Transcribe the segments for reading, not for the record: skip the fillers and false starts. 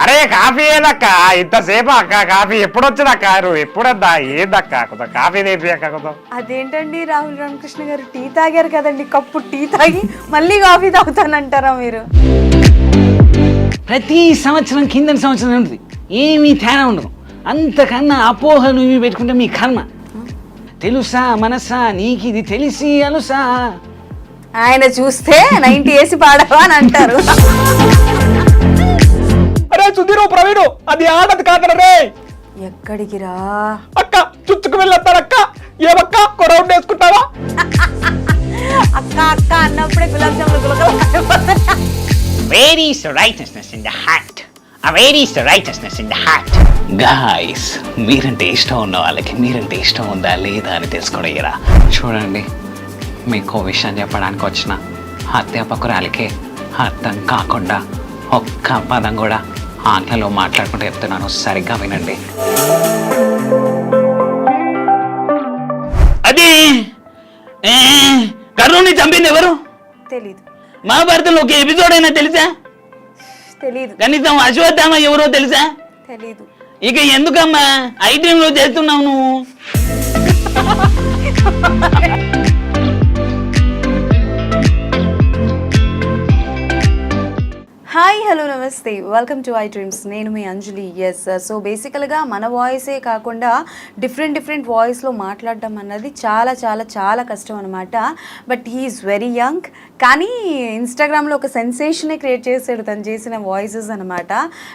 అరే కాఫీ ఏదక్క ఇంతసేపు అక్క కాఫీ ఎప్పుడు వచ్చిందక్క నువ్వు ఎప్పుడద్దా ఏందక్క కొంత కాఫీ తెప్పి అక్క కొంత. అదేంటండి రాహుల్ రామకృష్ణ గారు టీ తాగారు కదండి, కప్పు టీ తాగి మళ్ళీ కాఫీ తాగుతానంటారా మీరు? ప్రతి సంవత్సరం కిందని సంవత్సరం ఉంటుంది, ఏమీ తేడా ఉండదు. అంతకన్నా అపోహలు ఇవి పెట్టుకుంటే మీ కర్మ. తెలుసా మనసా నీకు ఇది తెలిసి అలుసా. ఆయన చూస్తే 90 వేసి పాడవా అని అంటారు. అరే సుధీరు ప్రవీణు అది ఆడది కాదరే. ఎక్కడికి రా అక్క చుచ్చుకు వెళ్ళొస్తారక్క. ఏమక్క కొరౌండ్ వేసుకుంటావా? అక్క అక్క అన్నప్పుడే గులాబ్ జాములు గులకలు. Where is the righteousness in the heart? Where is the righteousness in the heart? Guys, మీరంటే ఇష్టం ఉన్న వాళ్ళకి మీరంటే ఇష్టం ఉందా లేదా అని తెలుసుకోవయ్యరా. చూడండి, మీకు విషయం చెప్పడానికి వచ్చిన అధ్యాపకురాలికి అర్థం కాకుండా ఒక్క పదం కూడా ఆంగ్లంలో మాట్లాడుకుంటూ చెప్తున్నాను, సరిగ్గా వినండి. అది కర్ణుని చంపింది ఎవరు? తెలీదు. మహాభారతంలో ఒక ఎపిసోడ్ అయినా తెలుసా? తెలీదు. కనీసం అశ్వత్థామ ఎవరో తెలుసా? తెలీదు. ఇక ఎందుకమ్మా ఐటీఎంలో చేస్తున్నావు నువ్వు? హాయ్ హలో నమస్తే, వెల్కమ్ టు ఐ డ్రీమ్స్. నేను మీ అంజలి. ఎస్, సో బేసికల్గా మన వాయిసే కాకుండా డిఫరెంట్ వాయిస్లో మాట్లాడడం అన్నది చాలా చాలా చాలా కష్టం అనమాట. బట్ హీఈస్ వెరీ యంగ్, కానీ ఇన్స్టాగ్రామ్లో ఒక సెన్సేషనే క్రియేట్ చేశాడు తను చేసిన వాయిసెస్ అనమాట.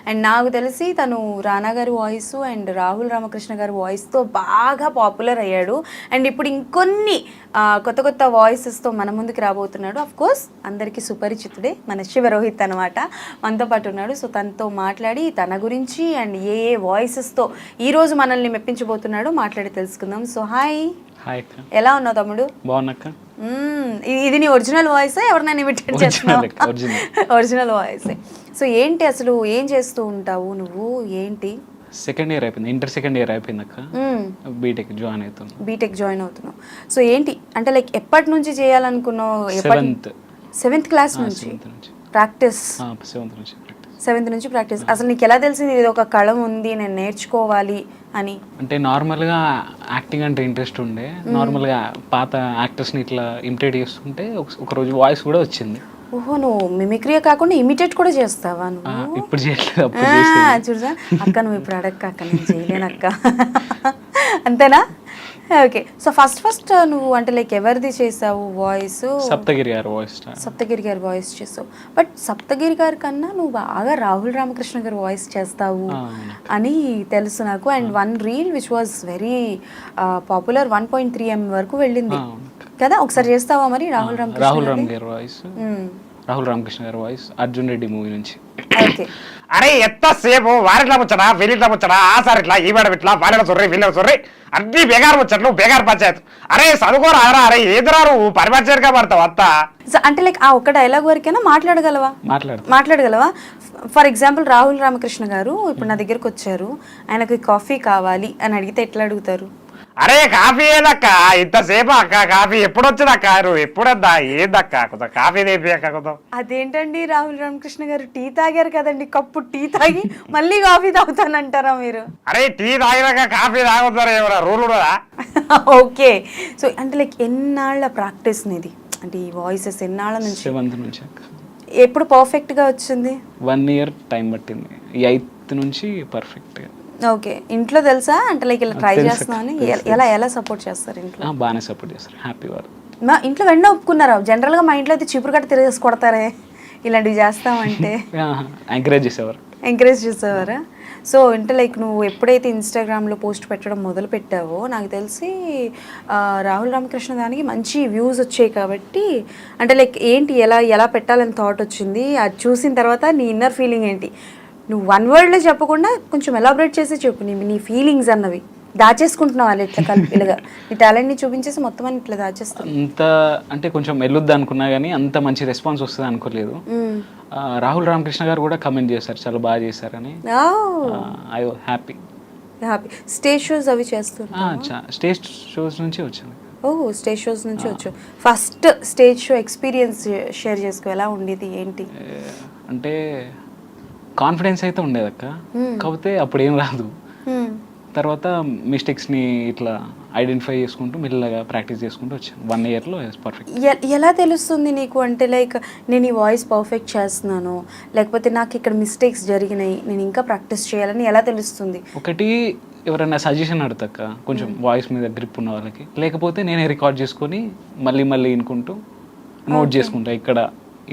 అండ్ నాకు తెలిసి తను రానా గారి వాయిస్ అండ్ రాహుల్ రామకృష్ణ గారి వాయిస్తో బాగా పాపులర్ అయ్యాడు. అండ్ ఇప్పుడు ఇంకొన్ని కొత్త కొత్త వాయిసెస్తో మన ముందుకు రాబోతున్నాడు. అఫ్ కోర్స్ అందరికీ సుపరిచితుడే మన శివరోహిత్ అనమాట, మనతో పాటు ఉన్నాడు. సో తనతో మాట్లాడి తన గురించి అండ్ ఏ వాయిసెస్తో ఈరోజు మనల్ని మెప్పించబోతున్నాడో మాట్లాడి తెలుసుకుందాం. So hi. హాయ్, ఎలా ఉన్నావు తమ్ముడు? బాగున్నాక. ఇది నీ ఒరిజినల్ వాయిస్, ఎవరినైనా ఇమిటేట్ చేస్తున్నావు? Original voice. సో ఏంటి అసలు ఏం చేస్తూ ఉంటావు నువ్వు? ఏంటి? సెకండ్ ఇయర్ అయిపోయింది, ఇంటర్ సెకండ్ ఇయర్ అయిపోయిందాక బీటెక్ జాయిన్ అవుతాను. బీటెక్ జాయిన్ అవుతున్నావు. సో ఏంటి అంటే లైక్ ఎప్పటి నుంచి చేయాలనుకున్నావు? సెవెంత్ క్లాస్ నుంచి ప్రాక్టీస్. సెవెంత్ నుంచి ప్రాక్టీస్. అసలు నీకు ఎలా తెలిసింది ఇది ఒక కళ ఉంది నేను నేర్చుకోవాలి అని? అంటే నార్మల్గా యాక్టింగ్ అంటే ఇంట్రెస్ట్ ఉండే. నార్మల్గా పాత యాక్టర్స్ని ఇట్లా ఇమిటేట్ చేస్తుంటే ఒకరోజు వాయిస్ కూడా వచ్చింది. ఓహో, నువ్వు మిమిక్రియే కాకుండా ఇమిటేట్ కూడా చేస్తావా నువ్వు? ఇప్పుడు చేయట్లేదు. చూసా అక్క, నువ్వు ఇప్పుడు అడక్క అక్క, నేను చేయలేనక్క. అంతేనా? ఓకే. సో ఫస్ట్ నువ్వు అంటే లైక్ ఎవరిది చేసావు వాయిస్? సప్తగిరి గారి వాయిస్. సప్తగిరి గారి వాయిస్ చేసావు. బట్ సప్తగిరి గారి కన్నా నువ్వు బాగా రాహుల్ రామకృష్ణ గారి వాయిస్ చేస్తావు అని తెలుసు నాకు. And one reel which was very popular, 1.3 M వరకు వెళ్ళింది కదా. ఒకసారి చేస్తావా మరి రాహుల్ రామకృష్ణ గారి వాయిస్ అర్జున్ రెడ్డి మూవీ నుంచి. ఓకే. అరే ఎంతసేపు వారిట్లా వచ్చాడా వీరిట్లా వచ్చాడా ఆ సార్ ఇట్లా ఈ మేడం ఇట్లా వాళ్ళ సొర్రి వీళ్ళ సొర్రి అన్ని బేగారు వచ్చారు బేగారు పంచాయత్. అరే చదువుకోరా అరే ఏదిరా నువ్వు పరిపరిచేరుగా పడతావు అంత. అంటే లైక్ ఆ ఒక్క డైలాగ్ వరకైనా మాట్లాడగలవా? ఫర్ ఎగ్జాంపుల్ రాహుల్ రామకృష్ణ గారు ఇప్పుడు నా దగ్గరకు వచ్చారు, ఆయనకి కాఫీ కావాలి అని అడిగితే ఎట్లా అడుగుతారు? అరే కాఫీ ఏదక్క ఇంతసేపు అక్క కాఫీ ఎప్పుడు వచ్చిందక్క నువ్వు ఎప్పుడద్దా ఏందక్క కొంత కాఫీ తెప్పి అక్క కొంత. అదేంటండి రాహుల్ రామకృష్ణ గారు టీ తాగారు కదండి, కప్పు టీ తాగి మళ్ళీ కాఫీ తాగుతానంటారా మీరు? అరే టీ తాగినాక కాఫీ తాగుతారా ఎవరా రూల్ కూడా? ఓకే. సో అంటే లైక్ ఎన్నాళ్ళ ప్రాక్టీస్ నీది? అంటే ఈ వాయిసెస్ ఎన్నాళ్ళ నుంచి? 7th నుంచి. ఎప్పుడు పర్ఫెక్ట్ గా వచ్చింది? 1 year టైం పట్టింది. 8th నుంచి పర్ఫెక్ట్ గా. ఓకే. ఇంట్లో తెలుసా అంటే లైక్ ఇలా ట్రై చేస్తున్నావు అని? ఎలా సపోర్ట్ చేస్తారు ఇంట్లో? బాగానే సపోర్ట్ చేస్తారు, హ్యాపీ వారు. మా ఇంట్లో వెంటనే ఒప్పుకున్నారా? జనరల్గా మా ఇంట్లో అయితే చీపురు కట్ట తిరిగేసి కొడతారే ఇలాంటివి చేస్తామంటే. ఎంకరేజ్ చేసేవారా? సో అంటే లైక్ నువ్వు ఎప్పుడైతే ఇన్స్టాగ్రామ్లో పోస్ట్ పెట్టడం మొదలు పెట్టావో నాకు తెలిసి రాహుల్ రామకృష్ణ దానికి మంచి వ్యూస్ వచ్చాయి కాబట్టి అంటే లైక్ ఏంటి ఎలా పెట్టాలని థాట్ వచ్చింది? అది చూసిన తర్వాత నీ ఇన్నర్ ఫీలింగ్ ఏంటి? నువ్వు 1 wordలో చెప్పకుండా కొంచెం ఎలాబరేట్ చేసి చెప్పు నీ ఫీలింగ్స్ అన్నవి. దాచేసుకుంటున్నావు వాళ్ళు ఇట్లా కలిపిలుగా నీ టాలెంట్ని చూపించేసి మొత్తం అని ఇట్లా దాచేస్తాను. అంత అంటే కొంచెం వెళ్ళొద్దు అనుకున్నా కానీ అంత మంచి రెస్పాన్స్ వస్తుంది అనుకోలేదు. రాహుల్ రామకృష్ణ గారు కూడా కమెంట్ చేశారు చాలా బాగా చేశారని. I happy. స్టేజ్ షోస్ అవి చేస్తున్నా? స్టేజ్ షోస్ నుంచి వచ్చాను. స్టేజ్ షోస్ నుంచి వచ్చావు. First stage show experience share చేసుకో, ఎలా ఉండేది ఏంటి? అంటే కాన్ఫిడెన్స్ అయితే ఉండేది అక్క, కాకపోతే అప్పుడు ఏం రాదు. Hmm. తర్వాత మిస్టేక్స్ని ఇట్లా ఐడెంటిఫై చేసుకుంటూ మెల్లగా ప్రాక్టీస్ చేసుకుంటూ వచ్చాను. 1 yearలో పర్ఫెక్ట్. ఎలా తెలుస్తుంది నీకు అంటే లైక్ నేను ఈ వాయిస్ పర్ఫెక్ట్ చేస్తున్నాను, లేకపోతే నాకు ఇక్కడ మిస్టేక్స్ జరిగినాయి, నేను ఇంకా ప్రాక్టీస్ చేయాలని ఎలా తెలుస్తుంది? ఒకటి ఎవరైనా సజెషన్ అడతాక కొంచెం వాయిస్ మీద గ్రిప్ ఉన్న వాళ్ళకి, లేకపోతే నేనే రికార్డ్ చేసుకొని మళ్ళీ మళ్ళీ వినుకుంటూ నోట్ చేసుకుంటా,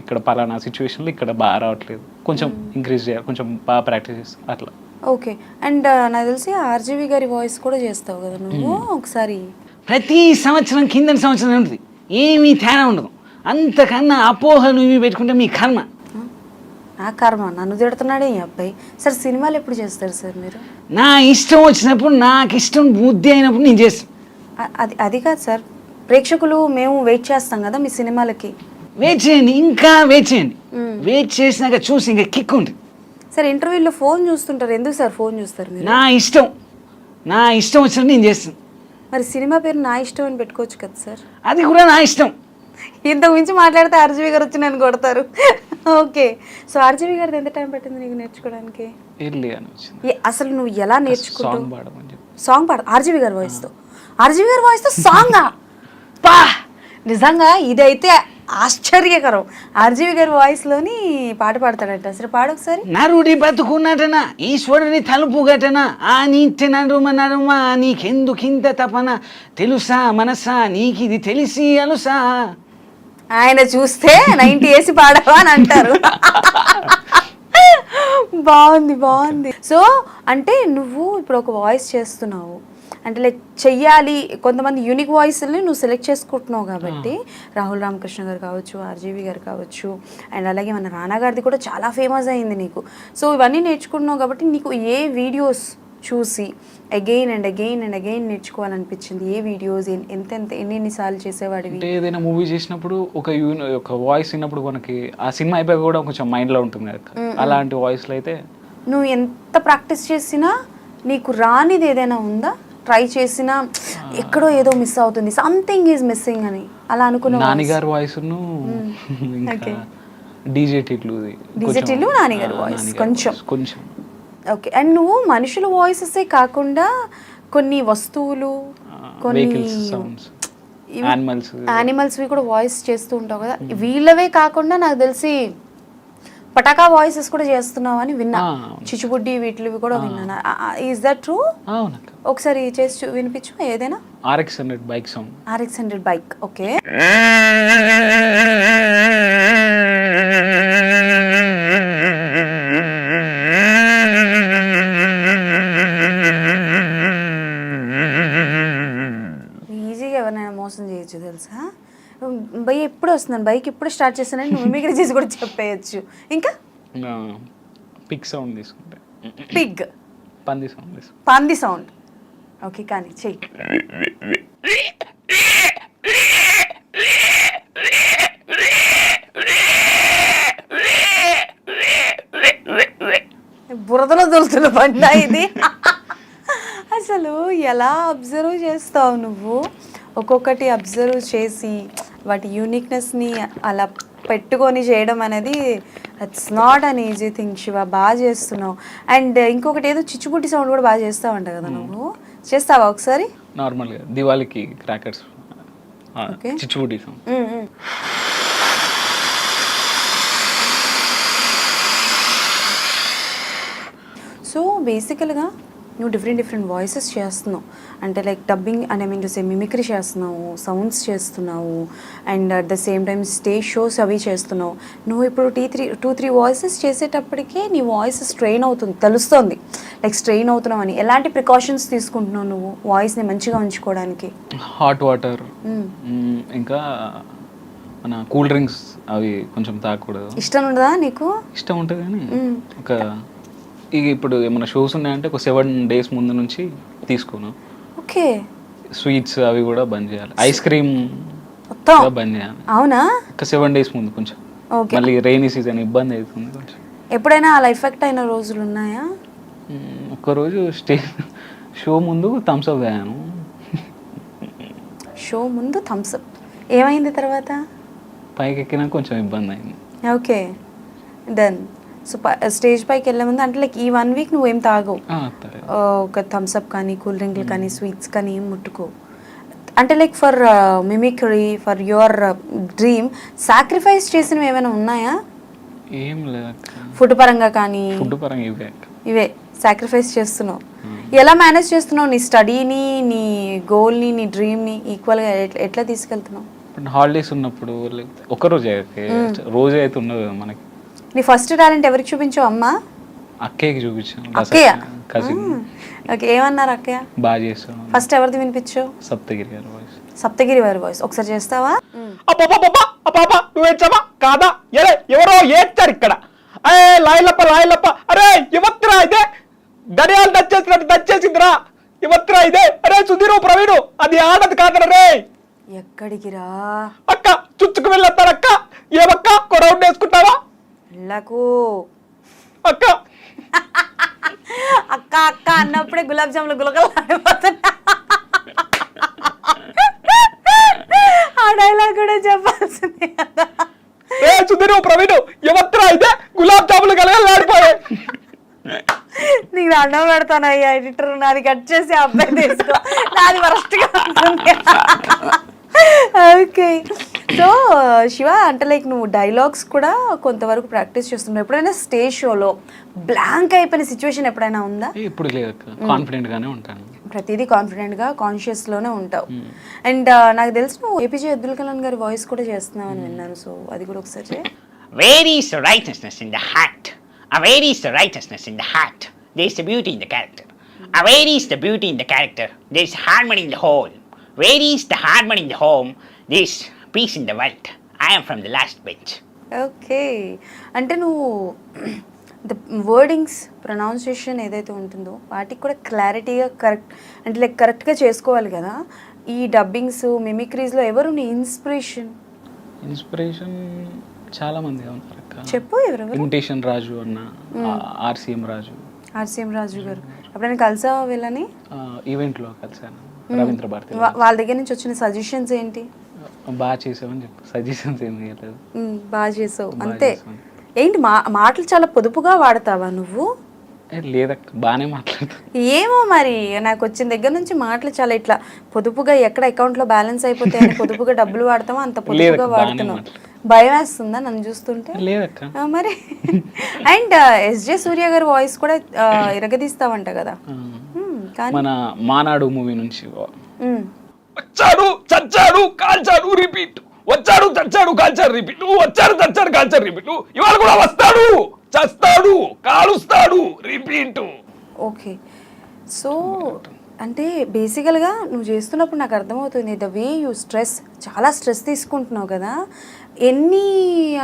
ఇక్కడ పలానా సిచ్యువేషన్లో ఇక్కడ బాగా రావట్లేదు, కొంచెం ఇంక్రీజ్ చేయాలి, కొంచెం బాగా ప్రాక్టీస్ చేస్తా అట్లా. ఓకే. అండ్ నాకు తెలిసి ఆర్జీవి గారి వాయిస్ కూడా చేస్తావు కదా నువ్వు ఒకసారి. ప్రతి సంవత్సరం కింద సంవత్సరం ఉంటుంది, ఏమీ తేడా ఉండదు. అంతకన్నా అపోహలు ఇవి పెట్టుకుంటే మీ కర్మ. నా కర్మ, నన్ను తిడుతున్నాడే ఈ అబ్బాయి. సార్ సినిమాలు ఎప్పుడు చేస్తారు సార్ మీరు? నా ఇష్టం వచ్చినప్పుడు, నాకు ఇష్టం బుద్ధి అయినప్పుడు నేను చేస్తాను. అది కాదు సార్, ప్రేక్షకులు మేము వెయిట్ చేస్తాం కదా మీ సినిమాలకి. వెయిట్ చేయండి, ఇంకా వెయిట్ చేయండి. వెయిట్ చేసినాక చూసి ఇంకా కిక్ ఉంటుంది. సార్ ఇంటర్వ్యూలో ఫోన్ చూస్తుంటారు, ఎందుకు సార్ ఫోన్ చూస్తారు మీరు? నా ఇష్టం వచ్చినప్పుడు నేను చేస్తాను. మరి సినిమా పేరు నా ఇష్టం అని పెట్టుకోవచ్చు కదా సార్? అది కూడా నా ఇష్టం. ఇంతకు మించి మాట్లాడితే ఆర్జీవి గారు వచ్చి నన్ను కొడతారు. ఓకే. సో ఆర్జీవి గారిది ఎంత టైం పట్టింది నీకు నేర్చుకోవడానికి? ఎర్లీ అని వచ్చింది. అసలు నువ్వు ఎలా నేర్చుకుంటావు? సాంగ్ పాడమని చెప్పి. సాంగ్ పాడ ఆర్జీవి గారి వాయిస్తో? ఆర్జీవి గారి వాయిస్తో సాంగా? పా, నిజంగా ఇదైతే ఆశ్చర్యకరం. ఆర్జీవి గారి వాయిస్లోని పాట పాడతాడంట. సరే పాడు ఒకసారి. నరుడి బతుకున్నటన ఈశ్వరుని తలుపు గటన ఆ నీటి నడుమ నీకెందుకింత తపన తెలుసా మనసా నీకిది తెలిసి అలుసా. ఆయన చూస్తే 90 వేసి పాడవా అని అంటారు. బాగుంది. సో అంటే నువ్వు ఇప్పుడు ఒక వాయిస్ చేస్తున్నావు అంటే లైక్ చెయ్యాలి, కొంతమంది యూనిక్ వాయిస్ని నువ్వు సెలెక్ట్ చేసుకుంటున్నావు కాబట్టి, రాహుల్ రామకృష్ణ గారు కావచ్చు, ఆర్జీవి గారు కావచ్చు, అండ్ అలాగే మన రానా గారిది కూడా చాలా ఫేమస్ అయింది నీకు. సో ఇవన్నీ నేర్చుకుంటున్నావు కాబట్టి నీకు ఏ వీడియోస్ చూసి అగైన్ అండ్ అగైన్ నేర్చుకోవాలనిపించింది? ఏ వీడియోస్ ఎన్నిసార్లు చేసేవాడివి? అంటే ఏదైనా మూవీ చేసినప్పుడు ఒక వాయిస్ విన్నప్పుడు మనకి ఆ సినిమా అయిపోయి కూడా కొంచెం మైండ్లో ఉంటుంది కదా, అలాంటి వాయిస్లో అయితే. నువ్వు ఎంత ప్రాక్టీస్ చేసినా నీకు రానిది ఏదైనా ఉందా? ట్రై చేసినా ఎక్కడో ఏదో మిస్ అవుతుంది, సంథింగ్ ఈజ్ మిస్సింగ్ అని అలా అనుకున్నా? నానిగారు వాయిస్ ఇంకా డీజే టిల్లు నానిగారు వాయిస్ కొంచెం. ఓకే. అండ్ నువ్వు మనుషుల వాయిసెసే కాకుండా కొన్ని వస్తువులు, కొన్ని యానిమల్స్వి కూడా వాయిస్ చేస్తూ ఉంటావు కదా. వీళ్ళవే కాకుండా నాకు తెలిసి పటాకా వాయిసెస్ కూడా చేస్తున్నావు అని విన్నా, చిచ్చుబుడ్డి వీటివి కూడా విన్నాను. Is that true? ఒకసారి చేసి వినిపించు ఏదైనా. RX-100 bike sound. RX-100 bike. Okay. ఈజీగా ఎవరినైనా మోసం చేయొచ్చు తెలుసా? బైక్ ఎప్పుడు వస్తున్నాను, బైక్ ఎప్పుడు స్టార్ట్ చేస్తానని నువ్వు మిమిక్రీ చేసి కూడా చెప్పేయచ్చు. ఇంకా పిగ్ సౌండ్ తీసుకుంటే పిగ్, పంది సౌండ్. ఓకే కానీ చెయ్యి. బురదలో దొరుకుతున్న బండ ఇది. అసలు ఎలా అబ్జర్వ్ చేస్తావు నువ్వు? ఒక్కొక్కటి అబ్జర్వ్ చేసి వాటి యూనిక్నెస్ని అలా పెట్టుకొని చేయడం అనేది it's not an easy thing. Shiva, బాగా చేస్తున్నావు. అండ్ ఇంకొకటి ఏదో చిచ్చుబుట్టి సౌండ్ కూడా బాగా చేస్తావంట కదా నువ్వు, చేస్తావా ఒకసారి? నార్మల్గా దివాళీకి క్రాకర్స్ చిచ్చుబుట్టి సౌండ్. సో బేసికల్గా నువ్వు డిఫరెంట్ వాయిసెస్ చేస్తున్నావు అంటే like dubbing and I mean to say mimicry చేస్తున్నావు, సౌండ్స్ చేస్తున్నావు, and at the same time stage shows అవి చేస్తున్నావు. నువ్వు ఇప్పుడు 2-3 వాయిసెస్ చేసేటప్పటికే నీ వాయిస్ స్ట్రెయిన్ అవుతుంది, తెలుస్తుంది లైక్ స్ట్రెయిన్ అవుతున్నావు అని. ఎలాంటి ప్రికాషన్స్ తీసుకుంటున్నావు నువ్వు వాయిస్ని మంచిగా ఉంచుకోవడానికి? హాట్ వాటర్, ఇంకా మన కూల్ డ్రింక్స్ అవి కొంచెం తాగకూడదు. ఇష్టం ఉండదా నీకు? ఇష్టం ఉంటుంది కానీ ఇక ఇప్పుడు ఏమైనా షోస్ ఉన్నాయంటే ఒక 7 days ముందు నుంచి తీసుకోను. ఓకే. స్వీట్స్ అవి కూడా బంద్ చేయాలి, ఐస్ క్రీమ్ బంద్ చేయాలి. అవునా? ఒక 7 days ముందు కొంచెం. మళ్ళీ రైనీ సీజన్ ఇబ్బంది అవుతుంది కొంచెం. ఎప్పుడైనా అలా ఎఫెక్ట్ అయిన రోజులు ఉన్నాయా? ఒక్కరోజు షో ముందు థమ్స్ అప్ తాగాను. షో ముందు థమ్స్ అప్ ఏమైంది తర్వాత? పైకి ఎక్కినా కొంచెం ఇబ్బంది అయింది. ఓకే. దెన్ సో స్టేజ్ పైకి వెళ్ళే ముందు అంటే లైక్ ఈ 1 వీక్ నువ్వేం తాగవు, సరే. ఒక థమ్స్అప్ కానీ కూల్ డ్రింక్లు కానీ స్వీట్స్ కానీ ఏం ముట్టుకో. అంటే like for mimicry for your dream sacrifice చేసినవి ఏమైనా ఉన్నాయా? ఏం లేదక్క, ఫుడ్ పరంగా కానీ ఫుడ్ పరంగా ఇవే అక్క. ఇవే సాక్రిఫైస్ చేస్తున్నావు. ఎలా మేనేజ్ చేస్తున్నావు నీ స్టడీని, నీ గోల్ని, నీ డ్రీమ్ని ఈక్వల్గా ఎట్లా తీసుకెళ్తున్నావు? ఇప్పుడు హాలిడేస్ ఉన్నప్పుడు ఒక్కరోజు అయితే రోజు అయితే ఉండదు కదా మనకి. నీ ఫస్ట్ టాలెంట్ ఎవరికి చూపించావు? అమ్మా, అక్కయ్యకి చూపించాను, అక్కయ్య? కజిన్. ఓకే, ఏమన్నారు అక్కయ్య? బాగా చేస్తాను. ఫస్ట్ ఎవరిది వినిపించావు? సప్తగిరి గారి వాయిస్. సప్తగిరి వారి వాయిస్ ఒకసారి చేస్తావా? నువ్వేచ్చమా కాదా? ఎవరో ఏడ్చారు ఇక్కడ. అరే లాయలప్ప అరే ఇవత్రా ఇదే గడియాలు దచ్చేసినట్టు దచ్చేసిందిరా ఇవత్రా ఇదే. అరే సుధీరు ప్రవీణు అది ఆడది కాదరా రే. ఎక్కడికి రా అక్క చుచ్చుకు వెళ్ళొస్తారక్క. ఏమక్క కొరౌండ్ వేసుకుంటావా? వెళ్ళకు అక్క అక్క అక్క అన్నప్పుడే గులాబ్ జాములు గులగలాడిపోతున్నా. ఆ డైలాగ్ కూడా చెప్పాల్సింది కదా. ఏ సుధీరు ప్రవీణు ఎవత్రా ఇదే గులాబ్ జాములు కలగలాడిపోయాయి. నీకు దండం పెడతాను అయ్యా ఎడిటర్, నాది కట్ చేసి అబ్బాయి తీసుకో, నాది వరస్ట్గా ఉంటుంది. ఓకే, సో శివ అంటే లైక్ నువ్వు డైలాగ్స్ కూడా కొంతవరకు ప్రాక్టీస్ చేస్తున్నావు. ఎప్పుడైనా స్టేజ్ షోలో బ్లాంక్ అయిపోయిన సిచ్యువేషన్ ఎప్పుడైనా ఉందా? ఇప్పుడు లేదు, కాన్ఫిడెంట్ గానే ఉంటాను. ప్రతిదీ కాన్ఫిడెంట్గా కాన్షియస్లోనే ఉంటావు. అండ్ నాకు తెలుసు నువ్వు ఏపీజే అబ్దుల్ కలాం గారి వాయిస్ కూడా చేస్తున్నావు అని విన్నాను. సో అది కూడా ఒకసారి చేయి. Where is the righteousness in the heart? Where is the righteousness in the heart? There is the beauty in the character. Where is the beauty in the character? There is harmony in the whole. Where is the harmony in the home? There is peace in the world. I am from the last bench. Okay, అంటే నువ్వు the wordings pronunciation ఏదైతే ఉంటుందో వాటికి కూడా క్లారిటీగా correct అంటే like కరెక్ట్గా చేసుకోవాలి కదా. ఈ డబ్బింగ్స్ మిమిక్రీస్లో ఎవరు నీ ఇన్స్పిరేషన్? ఇన్స్పిరేషన్ చాలా మంది ఉన్నారు అక్క. చెప్పు ఎవరెవరు? ఇమిటేషన్ రాజు అన్న, ఆర్సీఎం రాజు. ఆర్సీఎం రాజు గారు ఎప్పుడైనా కలిసావా వీళ్ళని? ఈవెంట్లో కలిసాను, రవీంద్ర భారతి. వాళ్ళ దగ్గర నుంచి వచ్చిన సజెషన్స్ ఏంటి? బాగా చేసావని చెప్పు, సజెషన్స్ ఏమి ఇవ్వలేదు. బాగా చేసావు అంతే. ఏంటి మాటలు చాలా పొదుపుగా వాడతావా నువ్వు? లేదక్క, బాగానే మాట్లాడతా. ఏమో మరి నాకు వచ్చిన దగ్గర నుంచి మాటలు చాలా ఇట్లా పొదుపుగా, ఎక్కడ అకౌంట్లో బ్యాలెన్స్ అయిపోతాయని పొదుపుగా డబ్బులు వాడతామో అంత పొదుపుగా వాడుతున్నావు. భయం వేస్తుందా నన్ను చూస్తుంటే? లేదక్క. మరి అండ్ ఎస్జే సూర్య గారి వాయిస్ కూడా ఇరగదీస్తావంట కదా. మన మానాడు మూవీ నుంచి వచ్చాడు చచ్చాడు కాల్చాడు రిపీట్, వచ్చాడు చచ్చాడు కాల్చాడు రిపీట్, వచ్చాడు చచ్చాడు కాల్చాడు రిపీట్, ఇవాళ కూడా వస్తాడు చస్తాడు కాలుస్తాడు రిపీట్. ఓకే, సో అంటే బేసికల్గా నువ్వు చేస్తున్నప్పుడు నాకు అర్థమవుతుంది ద వే యూ స్ట్రెస్, చాలా స్ట్రెస్ తీసుకుంటున్నావు కదా. ఎన్ని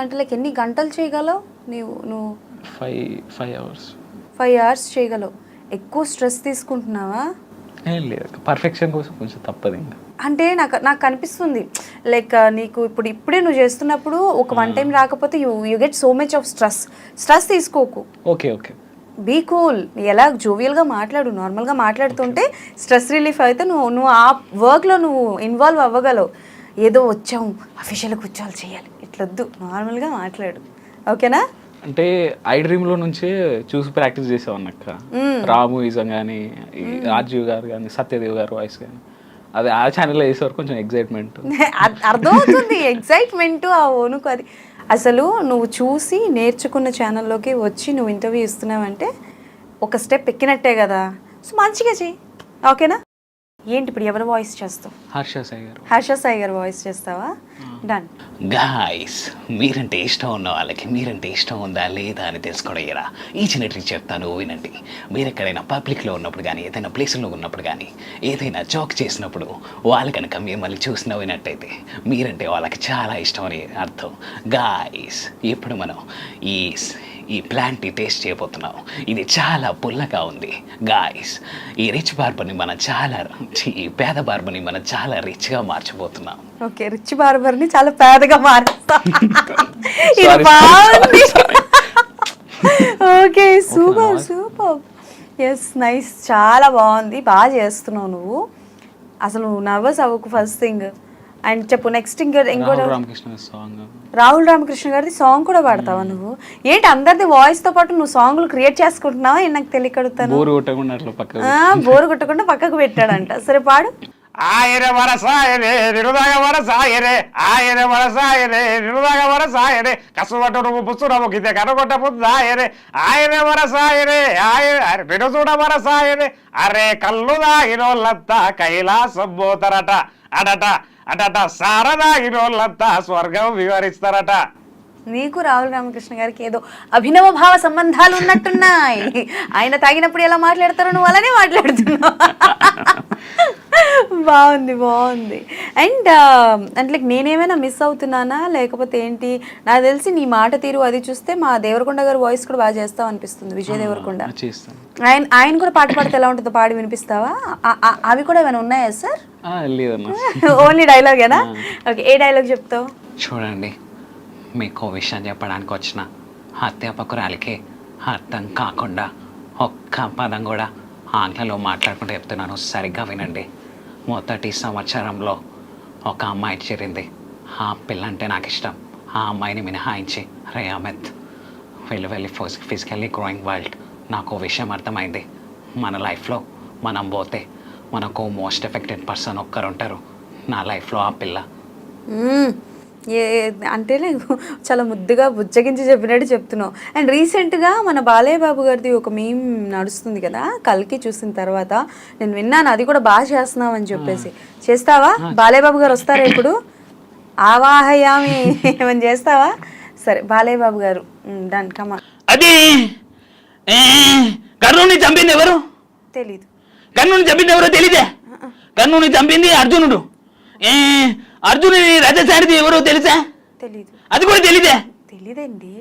అంటే లైక్ ఎన్ని గంటలు చేయగలవు నువ్వు? 5 hours. 5 hours చేయగలవు. ఎక్కువ స్ట్రెస్ తీసుకుంటున్నావా? లేదు, పర్ఫెక్షన్ కోసం కొంచెం తప్పదు ఇంకా. అంటే నాకు కనిపిస్తుంది లైక్ నీకు ఇప్పుడే నువ్వు చేస్తున్నప్పుడు ఒక 1 time రాకపోతే you get so much of stress తీసుకోకు. Okay okay, be cool. ఎలా జోవియల్గా మాట్లాడు, నార్మల్గా మాట్లాడుతుంటే స్ట్రెస్ రిలీఫ్ అయితే నువ్వు ఆ వర్క్లో నువ్వు ఇన్వాల్వ్ అవ్వగలవు. ఏదో వచ్చాము అఫీషియల్గా కూర్చోవాలి చేయాలి ఇట్లొద్దు, నార్మల్గా మాట్లాడు. ఓకేనా? అంటే ఐ డ్రీమ్లో నుంచే చూసి ప్రాక్టీస్ చేసామన్నక్క. రాము ఈజం కానీ, రాజీవ్ గారు కానీ, సత్యదేవ్ గారు వాయిస్ కానీ, అది ఆ ఛానల్లో వేసేవారు. కొంచెం ఎగ్జైట్మెంట్ అర్థమవుతుంది, ఎగ్జైట్మెంట్ ఆ ఓనుకు. అది అసలు నువ్వు చూసి నేర్చుకున్న ఛానల్లోకి వచ్చి నువ్వు ఇంటర్వ్యూ ఇస్తున్నావంటే ఒక స్టెప్ ఎక్కినట్టే కదా. సో మంచిగా చెయ్యి. ఓకేనా? ఏంటి ఇప్పుడు ఎవరు వాయిస్ చేస్తావు? హర్ష సాయి గారు. హర్ష సాయి గారు వాయిస్ చేస్తావా? డన్. గాయ్స్, మీరంటే ఇష్టం ఉన్న వాళ్ళకి మీరంటే ఇష్టం ఉందా లేదా అని తెలుసుకోవడం ఈ చిన్న ట్రిక్ చెప్తాను, వినండి. మీరు ఎక్కడైనా పబ్లిక్లో ఉన్నప్పుడు కానీ, ఏదైనా ప్లేస్లో ఉన్నప్పుడు కానీ, ఏదైనా జోక్ చేసినప్పుడు వాళ్ళు కనుక మిమ్మల్ని చూసి నవ్వినట్టయితే మీరంటే వాళ్ళకి చాలా ఇష్టం అని అర్థం. గాయ్స్, ఇప్పుడు మనం ఈ ప్లాంట్ని టేస్ట్ చేయబోతున్నాం. ఇది చాలా పుల్లగా ఉంది గాయ్స్. ఈ రిచ్ బార్బర్ని మనం ఈ పేద బార్బర్ని మనం చాలా రిచ్గా మార్చబోతున్నాం. ఓకే, రిచ్ బార్బర్ని చాలా పేదగా మారుస్తాం. ఇది బాగుంది. Okay, super. ఎస్, నైస్, చాలా బాగుంది. బాగా చేస్తున్నావు నువ్వు. అసలు నువ్వు నర్వస్ అవ్వకు ఫస్ట్ థింగ్. అండ్ చెప్పు నెక్స్ట్ ఇంకోటి రామకృష్ణ సాంగ్ రాహుల్ రామకృష్ణ గారిది సాంగ్ కూడా పాడతావా నువ్వు? ఏంటి అందరిది వాయిస్ తో పాటు నువ్వు సాంగ్లు క్రియేట్ చేసుకుంటున్నావా? నాకు తెలియకడుగుతాను. బోరు కొట్టకుండా అట్లా పక్క బోరు కొట్టకుండా పక్కకు పెట్టాడంట. సరే పాడు. ఆయన వరసాయనే నిరుదాగ వరసాయనే ఆయన వరసాయనే నిరుదాగ వరసాయనే కసువట్టును పుస్తునము గితే కనుగొట్ట పుద్దాయనే ఆయన వరసాయనే ఆయన విడుచుడ వరసాయనే అరే కళ్ళు దాగినోళ్ళంతా కైలాసం పోతారట అడట అడట సారదాగినోళ్ళంతా స్వర్గం వివరిస్తారట. నీకు రాహుల్ రామకృష్ణ గారికి ఏదో అభినవ భావ సంబంధాలు ఉన్నట్టున్నాయి. ఆయన తాగినప్పుడు ఎలా మాట్లాడతారో నువ్వు అలానే మాట్లాడుతున్నావు. బాగుంది బాగుంది. అండ్ అంటే లైక్ నేనేమైనా మిస్ అవుతున్నానా లేకపోతే ఏంటి? నాకు తెలిసి నీ మాట తీరు అది చూస్తే మా దేవరకొండ గారు వాయిస్ కూడా బాగా చేస్తావు అనిపిస్తుంది. విజయ్ దేవరకొండ ఆయన కూడా పాట పాడితే ఎలా ఉంటుందో పాడి వినిపిస్తావా? అవి కూడా ఏమైనా ఉన్నాయా సార్? లేదన్నా. ఓన్లీ డైలాగేనా? ఓకే, ఏ డైలాగ్ చెప్తావు? చూడండి, మీకు విషయం చెప్పడానికి వచ్చిన అధ్యాపకురాలికి అర్థం కాకుండా ఒక్క పదం కూడా ఆంగ్లంలో మాట్లాడుకుంటూ చెప్తున్నాను, సరిగ్గా వినండి. మొదటి సంవత్సరంలో ఒక అమ్మాయి చేరింది. ఆ పిల్ల అంటే నాకు ఇష్టం. ఆ అమ్మాయిని మినహాయించి రే అమిత్, వెళ్ళి ఫిజికల్లీ గ్రోయింగ్ వరల్డ్ నాకు విషయం అర్థమైంది. మన లైఫ్లో మనం పోతే మనకు మోస్ట్ ఎఫెక్టెడ్ పర్సన్ ఒక్కరు ఉంటారు. నా లైఫ్లో ఆ పిల్ల. అంటే చాలా ముద్దుగా బుజ్జగించి చెప్పినట్టు చెప్తున్నావు. అండ్ రీసెంట్గా మన బాలయ్య బాబు గారిది ఒక మీమ్ నడుస్తుంది కదా, కల్కి చూసిన తర్వాత నేను విన్నాను అది కూడా బాగా చేస్తున్నావు అని చెప్పేసి. చేస్తావా? బాలయ్య బాబు గారు వస్తారా ఇప్పుడు? ఆవాహయామి ఏమని చేస్తావా? సరే, బాలయ్య బాబు గారు డన్, కమా. అది కర్ణుని చంపింది ఎవరు? తెలీదు. కర్ణుని చంపింది ఎవరో తెలీదే? కర్ణుని చంపింది అర్జునుడు. అర్జునుని రథసారథి ఎవరో తెలుసా? తెలీదు. అది కూడా తెలీదే? తెలీదండి.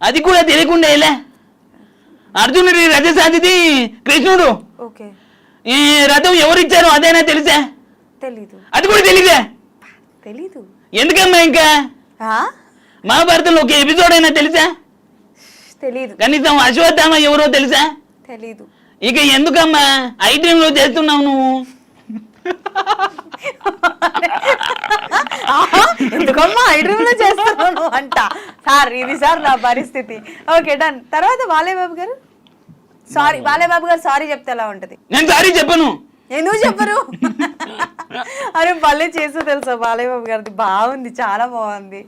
అది కూడా తెలియకుండా ఎలా? అర్జునుడి రథసారథి కృష్ణుడు. ఓకే. ఈ రథం ఎవరిచ్చారో అదేనా తెలుసా? తెలీదు. అది కూడా తెలీదే? తెలీదు. ఎందుకమ్మా ఇంకా మహాభారతంలో ఒక ఎపిసోడ్ అయినా తెలుసా? తెలీదు. కనీసం అశ్వత్థామ ఎవరో తెలుసా? తెలీదు. ఇక ఎందుకమ్మా ఐటెంలో చేస్తున్నావు నువ్వు? ఎందుకమ్మా ఐడ్రీమ్లో చేస్తున్నాను అంట. సార్ ఇది సార్ నా పరిస్థితి. Okay done. తర్వాత బాలయ్య బాబు గారు సారీ, బాలయ్య బాబు గారు సారీ చెప్తే ఎలా ఉంటది? నేను సారీ చెప్పను. ఎందుకు చెప్పరు? అరే భలే చేసో తెలుసా బాలయ్య బాబు గారిది. బాగుంది, చాలా బాగుంది.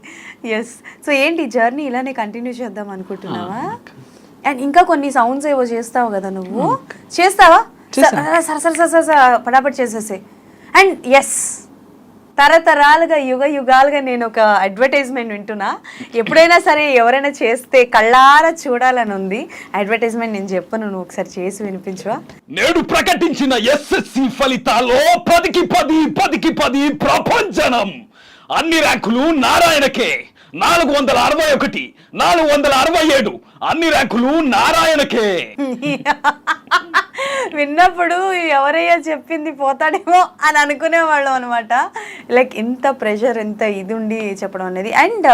ఎస్. సో ఏంటి జర్నీ ఇలానే కంటిన్యూ చేద్దాం అనుకుంటున్నావా? అండ్ ఇంకా కొన్ని సౌండ్స్ ఏవో చేస్తావు కదా నువ్వు, చేస్తావా? సరే పటాపట్ చేసేసే. అండ్ ఎస్, తరతరాలుగా యుగాలుగా నేను ఒక అడ్వర్టైజ్మెంట్ వింటున్నా. ఎప్పుడైనా సరే ఎవరైనా చేస్తే కళ్ళారా చూడాలని ఉంది. అడ్వర్టైజ్మెంట్ నేను చెప్పను, నువ్వు ఒకసారి చేసి వినిపించువా? నేడు ప్రకటించిన ఎస్ఎస్సి ఫలితాల్లో 10కి 10 ప్రపంచనం. అన్ని ర్యాంకులు నారాయణకే. 461, 467 అన్ని ర్యాంకులు నారాయణకే. విన్నప్పుడు ఎవరయ్యా చెప్పింది పోతాడేమో అని అనుకునేవాళ్ళం అనమాట. లైక్ ఎంత ప్రెషర్, ఎంత ఇది ఉండి చెప్పడం అనేది. అండ్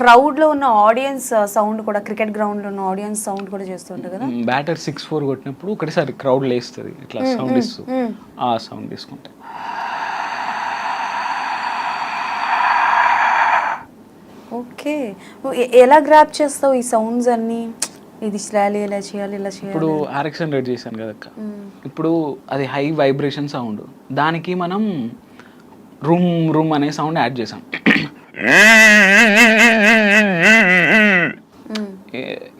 క్రౌడ్లో ఉన్న ఆడియన్స్ సౌండ్ కూడా, క్రికెట్ గ్రౌండ్లో ఉన్న ఆడియన్స్ సౌండ్ కూడా చేస్తుంటారు కదా. బ్యాటర్ 6-4 కొట్టినప్పుడు ఒకటిసారి క్రౌడ్ లేస్తుంది ఇట్లా సౌండ్ ఇస్తూ, ఆ సౌండ్ తీసుకుంటే. ఓకే, ఎలా గ్రాప్ చేస్తావు ఈ సౌండ్స్ అన్నీ? ఇది చేయాలి, ఇలా చేయాలి, ఇలా చేయాలి. ఇప్పుడు RX 100 చేశాను కదక్క, ఇప్పుడు అది హై వైబ్రేషన్ సౌండ్, దానికి మనం రూమ్ అనే సౌండ్ యాడ్ చేసాం.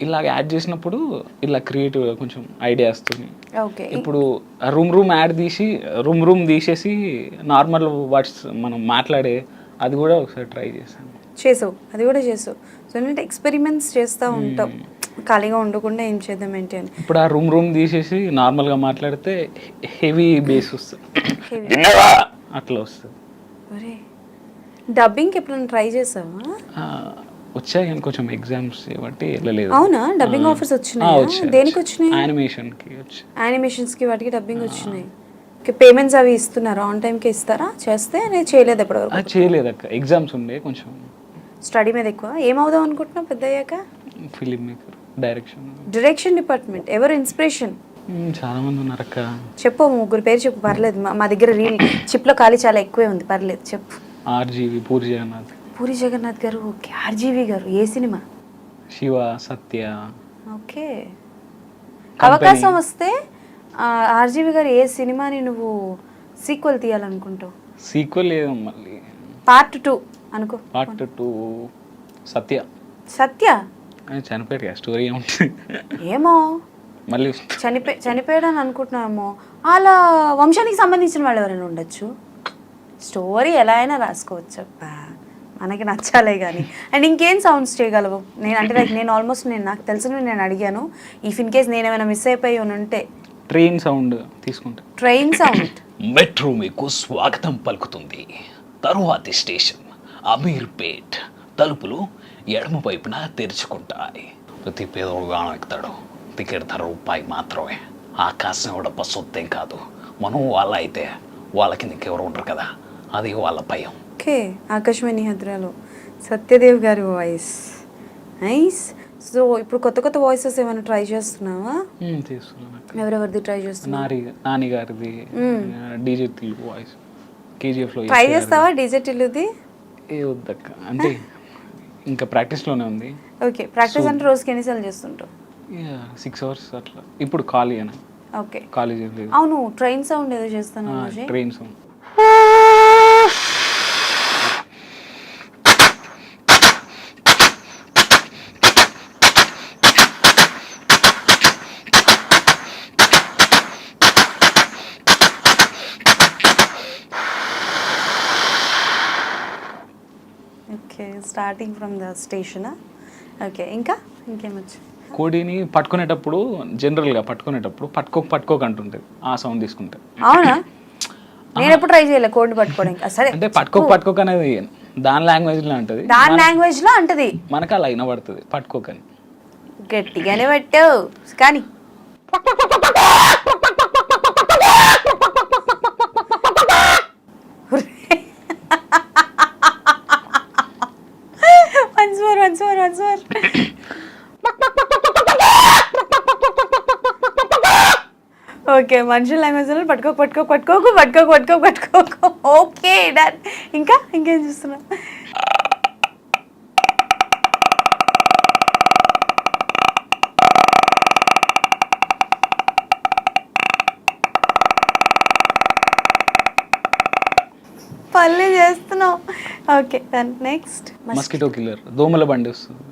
ఇలాగ యాడ్ చేసినప్పుడు ఇలా క్రియేటివ్ కొంచెం ఐడియా వస్తుంది. ఇప్పుడు రూమ్ యాడ్ రూమ్ తీసేసి నార్మల్ వర్డ్స్ మనం మాట్లాడే అది కూడా ఒకసారి ట్రై చేసావు, అది కూడా చేసావు. సో ఏంటంటే ఎక్స్పెరిమెంట్స్ చేస్తూ ఉంటాం, ఖాళీగా ఉండకుండా ఏం చేద్దాం ఏంటి అని. ఇప్పుడు ఆ రూమ్ తీసేసి నార్మల్గా మాట్లాడితే హెవీ బేస్ వస్తుంది, అట్లా వస్తుంది. ఒరే, డబ్బింగ్కి ఎప్పుడైనా ట్రై చేసావా? వచ్చాయి కానీ కొంచెం ఎగ్జామ్స్ బట్టి వెళ్ళలేదు. అవునా? డబ్బింగ్ ఆఫర్స్ వచ్చినాయి? దేనికి వచ్చినాయి? యానిమేషన్స్కి వాటికి డబ్బింగ్ వచ్చినాయి. పేమెంట్స్ అవి ఇస్తున్నారు? ఆన్ టైంకి ఇస్తారా? చేస్తే నేను చేయలేదు ఎప్పటివరకు. చేయలేదు అక్క, ఎగ్జామ్స్ ఉండే కొంచెం. స్టడీ మీద ఎక్కువ. ఏమవుదాం అనుకుంటున్నావు పెద్ద అయ్యాక? Film maker, direction department. ఎవరు ఇన్స్పిరేషన్? చాలా మంది ఉన్నారు అక్క. చెప్పు, 3 పేరు చెప్పు, పర్లేదు. మా దగ్గర రీల్ చిప్లో ఖాళీ చాలా ఎక్కువే ఉంది, పర్లేదు చెప్పు. RGV, పూరి పూరి జగన్నాథ్ గారు, ఓకే. ఆర్జీవి గారు ఏ సినిమా? శివ, సత్య, ఓకే. Company. అవకాశం వస్తే ఆర్జీవి గారు ఏ సినిమాని నువ్వు సీక్వెల్ తీయాలనుకుంటావు? సీక్వెల్ లేదు మళ్ళీ. పార్ట్ 2 అనుకో. పార్ట్ 2 సత్య సత్య ఆయన చనిపోయారు కదా, స్టోరీ ఏముంటుంది. ఏమో మళ్ళీ చనిపోయాడని అనుకుంటున్నామో, వాళ్ళ వంశానికి సంబంధించిన వాళ్ళు ఎవరైనా ఉండొచ్చు. స్టోరీ ఎలా అయినా రాసుకోవచ్చు అబ్బా, మనకి నచ్చాలే కానీ. అండ్ ఇంకేం సౌండ్స్ చేయగలవు? నేను అంటే లైక్ నేను ఆల్మోస్ట్ నాకు తెలిసినవి నేను అడిగాను. ఇఫ్ ఇన్ కేస్ నేను ఏమైనా మిస్ అయిపోయి ఉంటే ట్రైన్ సౌండ్ తీసుకుంటా. Train sound. మెట్రో మీకు స్వాగతం పలుకుతుంది. తరువాతి స్టేషన్ అమీర్పేట్. తలుపులు ఎడమ వైపున తెరుచుకుంటాయి. ప్రతి పేదోడు గానం ఎక్కుతాడు. టికెట్ ధర రూపాయి మాత్రమే. ఆకాశం కూడా సొత్తేం కాదు. మనం వాళ్ళ అయితే వాళ్ళ కిందకి ఎవరు ఉంటారు కదా, అది వాళ్ళ భయం. ఓకే. ఆకాశవాణి హైదరాబాద్లో సత్యదేవ్ గారి వాయిస్ నైస్. సో ఇప్పుడు కొత్త కొత్త వాయిసెస్ ఏమైనా ట్రై చేస్తున్నావా? చేస్తున్నాను. ఎవరెవరిది ట్రై చేస్తున్నావా? నాని గారిది, డీజే తెలుగు వాయిస్, KGF లో ట్రై చేస్తావా డీజే టిల్లుది? ఏ వద్దక్క, అంటే ఇంకా ప్రాక్టీస్లోనే ఉంది. ఓకే. ప్రాక్టీస్ అంటే రోజుకి ఎన్నిసార్లు చేస్తుంటావు? 6 hours అట్లా. ఇప్పుడు ఖాళీ అని, ఓకే. కాలేజ్ ఏం లేదు. అవును, ట్రైన్ సౌండ్ ఏదో చేస్తాను. Train sound. Okay. Starting from the స్టేషనా? ఓకే. ఇంకా ఇంకేమొచ్చు? కోడిని పట్టుకునేటప్పుడు, జనరల్గా పట్టుకునేటప్పుడు పట్టుకోక అంటుంటుంది, ఆ సౌండ్ తీసుకుంటే. అవునా? నేను ఎప్పుడు ట్రై చేయలే కోడిని పట్టుకోవడానికి. సరే, అంటే పట్టుకోక అనేది దాని లాంగ్వేజ్లో ఉంటుంది, దాని లాంగ్వేజ్ లో అంటది, మనకు అలా వినబడుతుంది పట్టుకోకని. గట్టిగానే పెట్టావు కానీ. once more. ఓకే. మనుషుల లాంగ్వేజ్లో పట్టుకోకు. Okay done. ఇంకేం చూస్తున్నావు? పల్లె చేస్తున్నావు. Okay done. Next mosquito killer, దోమల బండి వస్తుంది,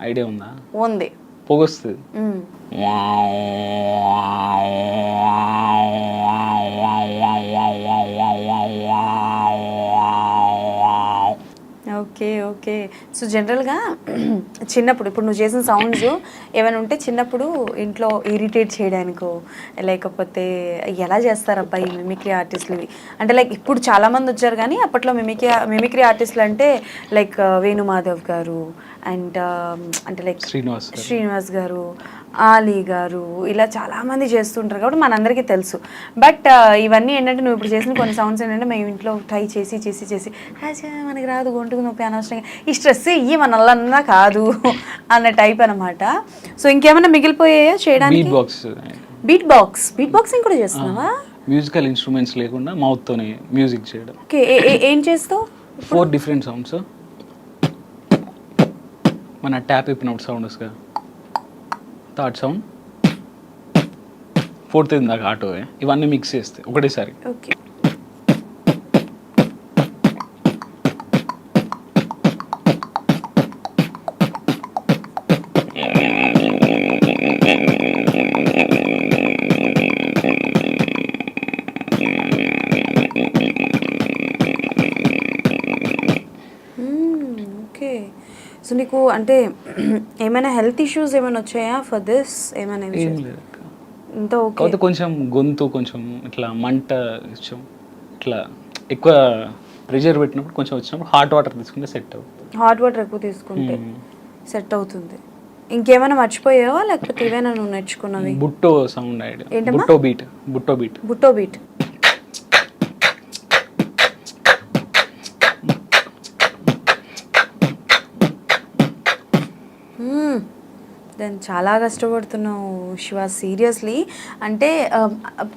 ఐడియా ఉందా? ఉంది. పొగొస్తుంది. ఓకే. సో జనరల్గా చిన్నప్పుడు, ఇప్పుడు నువ్వు చేసిన సౌండ్స్ ఏమైనా ఉంటే చిన్నప్పుడు ఇంట్లో ఇరిటేట్ చేయడానికో, లేకపోతే ఎలా చేస్తారబ్బా ఈ మిమిక్రీ ఆర్టిస్టులు ఇవి అంటే, లైక్ ఇప్పుడు చాలామంది వచ్చారు కానీ అప్పట్లో మిమిక్రీ ఆర్టిస్టులు అంటే లైక్ వేణుమాధవ్ గారు అండ్ అంటే లైక్ శ్రీనివాస్ గారు, ఆలీ గారు, ఇలా చాలామంది చేస్తుంటారు కాబట్టి మనందరికీ తెలుసు. బట్ ఇవన్నీ ఏంటంటే నువ్వు ఇప్పుడు చేసిన కొన్ని సౌండ్స్ ఏంటంటే మేము ఇంట్లో ట్రై చేసి మనకి రాదు, గొంతుకు నొప్పి, అనవసరంగా ఈ స్ట్రెస్ ఇవి మన వల్ల కాదు అన్న టైప్ అనమాట. సో ఇంకేమైనా మిగిలిపోయాయా చేయడానికి? బీట్ బాక్సింగ్ కూడా చేస్తున్నావా? మ్యూజికల్ ఇన్స్ట్రుమెంట్స్ లేకుండా మౌత్ తోనే మ్యూజిక్ చేయడం. ఓకే. ఏం చేస్తావు? 4 డిఫరెంట్ సౌండ్స్. మన ట్యాప్ ఇప్పినప్పుడు సౌండ్ వస్తుంది, థర్డ్ సౌండ్, ఫోర్త్ ఇందాక ఆటో, ఇవన్నీ మిక్స్ చేస్తే ఒకటేసారి. ఓకే. సో నీకు అంటే ఏమైనా హెల్త్ ఇష్యూస్ ఏమైనా వచ్చాయా ఫర్ దిస్? ఏమైనా ఏం లేదు, ఇంత ఓకే. కొంచెం గొంతు కొంచెం ఇట్లా మంట ఇచ్చాం, ఇట్లా ఎక్కువ ప్రెషర్ పెట్టినప్పుడు కొంచెం వచ్చినప్పుడు హాట్ వాటర్ తీసుకుంటే సెట్ అవుతుంది. హాట్ వాటర్ ఎక్కువ తీసుకుంటే సెట్ అవుతుంది. ఇంకేమైనా మర్చిపోయావా లేకపోతే ఏమైనా నువ్వు నేర్చుకున్నవి? బుట్టో సౌండ్ ఐడియా. ఏంటమ్మా? బుట్టో బీట్. దెన్ చాలా కష్టపడుతున్నావు శివ, సీరియస్లీ. అంటే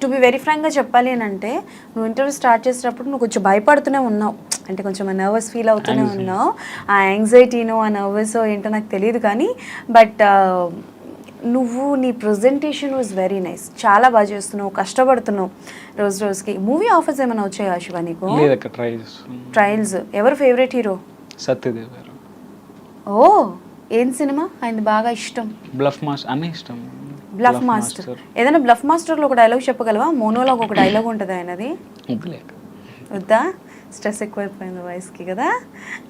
టు బి వెరీ ఫ్రాంక్గా చెప్పాలి అని అంటే, నువ్వు ఇంటర్వ్యూ స్టార్ట్ చేసేటప్పుడు నువ్వు కొంచెం భయపడుతూనే ఉన్నావు, అంటే కొంచెం నర్వస్ ఫీల్ అవుతూనే ఉన్నావు. ఆ యాంగ్జైటీనో ఆ నర్వస్ ఏంటో నాకు తెలియదు కానీ, బట్ నువ్వు నీ ప్రజెంటేషన్ వాజ్ వెరీ నైస్, చాలా బాగా చేస్తున్నావు, కష్టపడుతున్నావు రోజు రోజుకి. మూవీ ఆఫర్స్ ఏమైనా వచ్చాయా శివ నీకు? లేదక్క, ట్రై చేస్తున్నాను. ట్రయల్స్. ఎవరు ఫేవరెట్ హీరో? సత్యదేవ్ గారు. ఓ, ఏం సినిమా ఆయన బాగా ఇష్టం? బ్లఫ్ మాస్టర్ అన్నీ ఇష్టం. Bluff master. ఏదైనా బ్లఫ్ మాస్టర్లో ఒక డైలాగ్ చెప్పగలవా? మోనోలాగ్ ఒక డైలాగ్ ఉంటుంది ఆయనది. వద్దులేక. వద్దా? స్ట్రెస్ ఎక్కువైపోయింది వాయిస్కి కదా.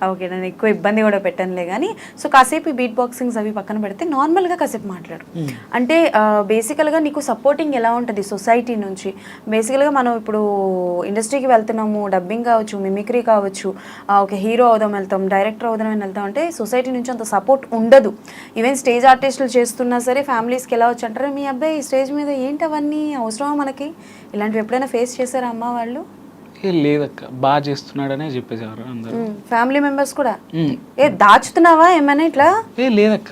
ఓకే, నేను ఎక్కువ ఇబ్బంది కూడా పెట్టనులే కానీ. సో కాసేపు ఈ బీట్ బాక్సింగ్స్ అవి పక్కన పెడితే నార్మల్గా కాసేపు మాట్లాడు. అంటే బేసికల్గా నీకు సపోర్టింగ్ ఎలా ఉంటుంది సొసైటీ నుంచి? బేసికల్గా మనం ఇప్పుడు ఇండస్ట్రీకి వెళ్తున్నాము, డబ్బింగ్ కావచ్చు, మిమిక్రీ కావచ్చు, ఒక హీరో అవుదాం వెళ్తాం, డైరెక్టర్ అవుదాం అని వెళ్తాం అంటే సొసైటీ నుంచి అంత సపోర్ట్ ఉండదు. ఈవెన్ స్టేజ్ ఆర్టిస్టులు చేస్తున్నా సరే ఫ్యామిలీస్కి ఎలా వచ్చి అంటారు, మీ అబ్బాయి స్టేజ్ మీద ఏంటి అవన్నీ అవసరమా మనకి? ఇలాంటివి ఎప్పుడైనా ఫేస్ చేశారా అమ్మ వాళ్ళు? లేదక్క, బాగా చేస్తున్నాడనే చెప్పేసారు అందరూ. ఫ్యామిలీ మెంబర్స్ కూడా ఏ దాచుతున్నావా ఏమైనా ఇట్లా? లేదక్క,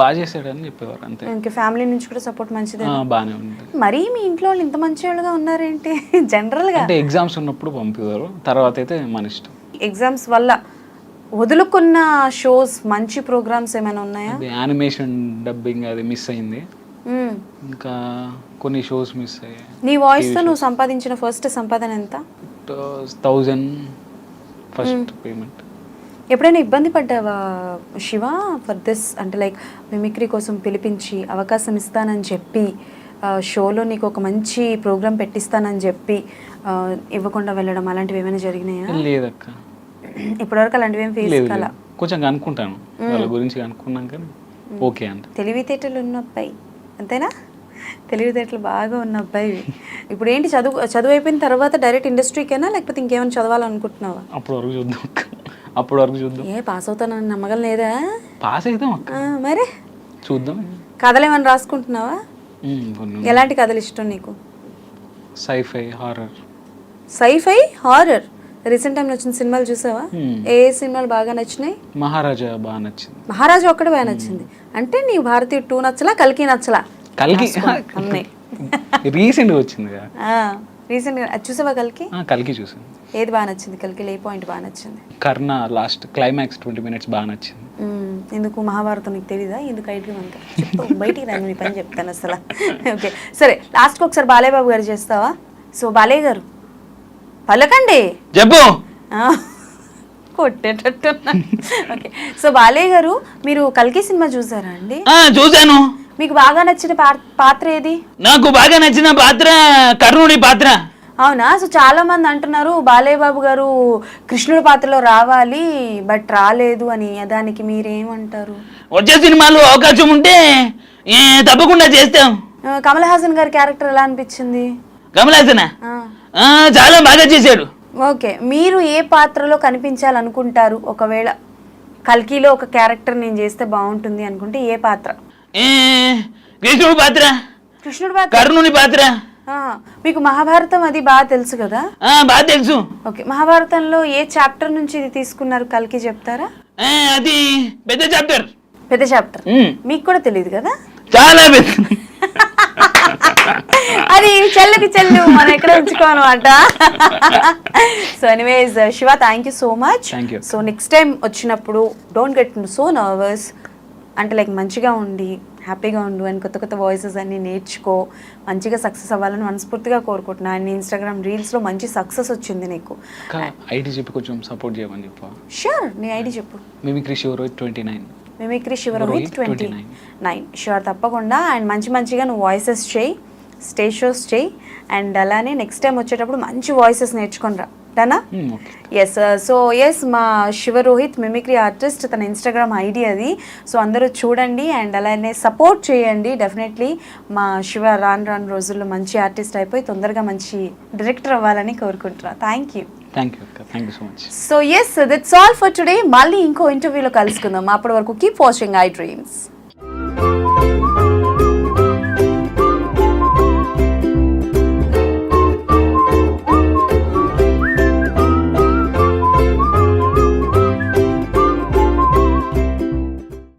బాగా చేశాడని చెప్పేవారు అంతే. ఇంకా ఫ్యామిలీ నుంచి కూడా సపోర్ట్ మంచిదే. బాగానే ఉంది. మరీ మీ ఇంట్లో వాళ్ళు ఇంత మంచి వాళ్ళుగా ఉన్నారేంటి? జనరల్గా అంటే ఎగ్జామ్స్ ఉన్నప్పుడు పంపేవారు, తర్వాత అయితే మన ఇష్టం. ఎగ్జామ్స్ వల్ల వదులుకున్న షోస్, మంచి ప్రోగ్రామ్స్ ఏమైనా ఉన్నాయా? యానిమేషన్ డబ్బింగ్ అది మిస్ అయింది, ఇంకా కొన్ని షోస్ మిస్ అయ్యాయి. నీ వాయిస్తో నువ్వు సంపాదించిన ఫస్ట్ సంపాదన ఎంత? 1000 ఫస్ట్ పేమెంట్. ఎప్పుడైనా ఇబ్బంది పడ్డావా శివ ఫర్ దిస్? అంటే లైక్ మిమిక్రీ కోసం పిలిపించి అవకాశం ఇస్తానని చెప్పి, షోలో నీకు ఒక మంచి ప్రోగ్రామ్ పెట్టిస్తానని చెప్పి ఇవ్వకుండా వెళ్ళడం అలాంటివి ఏమైనా జరిగినాయా? లేదక్క, ఇప్పటివరకు అలాంటివి ఏం ఫేస్ కాలా? కొంచెం అనుకుంటాను వాళ్ళ గురించి అనుకున్నాం కానీ ఓకే అంట. తెలివితేటలు ఉన్న అబ్బాయి అంతేనా? తెలివితేటలు బాగా ఉన్న అబ్బాయి. ఇప్పుడు ఏంటి చదువు అయిపోయిన తర్వాత డైరెక్ట్ ఇండస్ట్రీకేనా లేకపోతే ఇంకేమైనా చదవాలనుకుంటున్నావా? అప్పటి వరకు చూద్దాం, అప్పటి వరకు చూద్దాం. ఏ పాస్ అవుతానని నమ్మకం లేదా? పాస్ అవుతాం అక్క, మరి చూద్దాం. కథలు ఏమైనా రాసుకుంటున్నావా? ఎలాంటి కథలు ఇష్టం నీకు? Sci-fi, horror. Sci-fi, horror. Recent టైంలో వచ్చిన సినిమాలు చూసావా? ఏ సినిమాలు బాగా నచ్చినాయి? మహారాజా బాగా నచ్చింది. మహారాజా ఒక్కడే బాగా నచ్చింది అంటే నీ భారతీయ 2 నచ్చలా, కల్కి నచ్చలా? కల్కి రీసెంట్గా వచ్చింది కదా. రీసెంట్గా చూసావా కల్కి? కల్కి చూసాను. ఏది బాగా నచ్చింది కల్కిలో? ఏ పాయింట్ బాగా నచ్చింది? కర్ణ లాస్ట్ క్లైమాక్స్ 20 minutes బాగా నచ్చింది. ఎందుకు మహాభారతం నీకు తెలీదా? ఎందుకు ఐటీ అంతా బయటికి రాను, నీ పని చెప్తాను అసలు. ఓకే సరే, లాస్ట్కి ఒకసారి బాలయ్య బాబు గారు చేస్తావా? సో బాలయ్య గారు పలకండి, చెప్పు. కొట్టేటట్టు. ఓకే, సో బాలయ్య గారు మీరు కల్కి సినిమా చూసారా అండి? చూశాను. మీకు బాగా నచ్చిన పాత్ర ఏది? నాకు బాగా నచ్చిన పాత్ర కర్ణుడి పాత్ర. అవునా? సో చాలా మంది అంటున్నారు బాలయ్య బాబు గారు కృష్ణుడి పాత్రలో రావాలి బట్ రాలేదు అని, దానికి మీరేమంటారు? వచ్చే సినిమాలో అవకాశం ఉంటే తప్పకుండా చేస్తాం. కమల్ హాసన్ గారి క్యారెక్టర్ ఎలా అనిపించింది? కమల్ హాసన్ చాలా బాగా చేశాడు. ఓకే, మీరు ఏ పాత్రలో కనిపించాలనుకుంటారు? ఒకవేళ కల్కిలో ఒక క్యారెక్టర్ నేను చేస్తే బాగుంటుంది అనుకుంటే ఏ పాత్ర? కృష్ణుడి పాత్ర. కృష్ణుడి పాత్ర, కర్ణుని పాత్ర. మీకు మహాభారతం అది బాగా తెలుసు కదా? బాగా తెలుసు. ఓకే, మహాభారతంలో ఏ చాప్టర్ నుంచి ఇది తీసుకున్నారు కల్కి చెప్తారా? అది పెద్ద చాప్టర్. పెద్ద చాప్టర్ మీకు కూడా తెలియదు కదా? చాలా పెద్ద. అది చెల్లుకి చెల్లు మనం ఎక్కడ ఉంచుకోనమాట. So anyways Shiva, thank you so much. So next time వచ్చినప్పుడు డోంట్ గెట్ సో నర్వస్, అంటే లైక్ మంచిగా ఉండి హ్యాపీగా ఉండు అండ్ కొత్త కొత్త వాయిసెస్ అన్నీ నేర్చుకో, మంచిగా సక్సెస్ అవ్వాలని మనస్ఫూర్తిగా కోరుకుంటున్నా. అండ్ ఇన్స్టాగ్రామ్ రీల్స్లో మంచి సక్సెస్ వచ్చింది నీకు. ఐడి చెప్పి కొంచెం సపోర్ట్ చేయమని చెప్పు. షూర్, నీ ఐడి చెప్పు. మిమిక్రీ శివరోహిత్ 29. మిమిక్రీ శివరోహిత్ 29. షూర్, తప్పకుండా. అండ్ మంచిగా నువ్వు వాయిసెస్ చేయి, స్టేజ్ షోస్ చేయి, అండ్ అలానే నెక్స్ట్ టైం వచ్చేటప్పుడు మంచి వాయిసెస్ నేర్చుకొని రా. డనా? ఎస్. సో ఎస్, మా శివరోహిత్ మిమిక్రీ ఆర్టిస్ట్, తన ఇన్స్టాగ్రామ్ ఐడి అది. సో అందరూ చూడండి అండ్ అలానే సపోర్ట్ చేయండి. డెఫినెట్లీ మా శివ రాను రోజుల్లో మంచి ఆర్టిస్ట్ అయిపోయి తొందరగా మంచి డైరెక్టర్ అవ్వాలని కోరుకుంటున్నా. Thank you so much. So yes, that's all for today. మళ్ళీ ఇంకో ఇంటర్వ్యూలో కలుసుకుందాం. అప్పటి వరకు కీప్ వాచింగ్ ఐ డ్రీమ్స్.